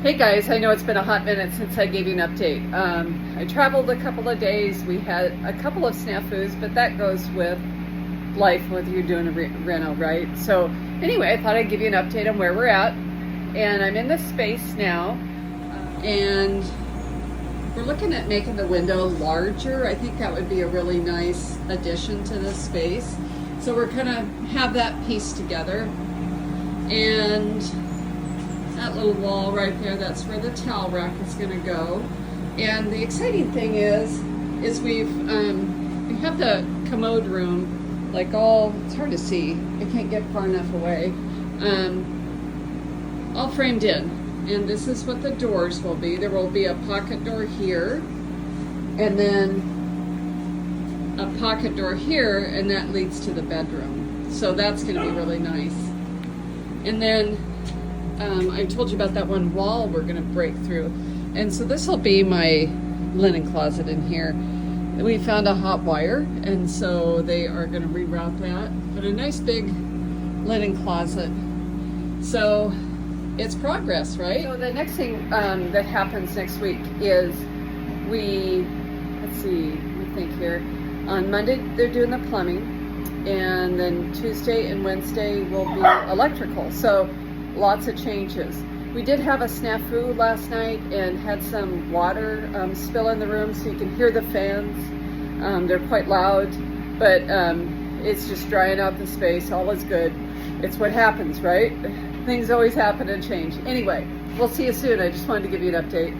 Hey guys, I know it's been a hot minute since I gave you an update. I traveled a couple of days. We had a couple of snafus, but that goes with life, whether you're doing a reno, right? So anyway, I thought I'd give you an update on where we're at. And I'm in this space now, and we're looking at making the window larger. I think that would be a really nice addition to this space. So we're gonna have that piece together. And that little wall right there, that's where the towel rack is going to go. And the exciting thing is we have the commode room, like it's hard to see, I can't get far enough away, all framed in. And this is what the doors will be. There will be a pocket door here, and then a pocket door here, and that leads to the bedroom. So that's going to be really nice. And then I told you about that one wall we're going to break through. And so this will be my linen closet in here. We found a hot wire, and so they are going to reroute that. But a nice big linen closet. So it's progress, right? So the next thing that happens next week is let's think here. On Monday, they're doing the plumbing. And then Tuesday and Wednesday will be electrical. So lots of changes. We did have a snafu last night and had some water spill in the room, so you can hear the fans. They're quite loud, but it's just drying out the space. All is good. It's what happens, right? Things always happen and change. Anyway, we'll see you soon. I just wanted to give you an update.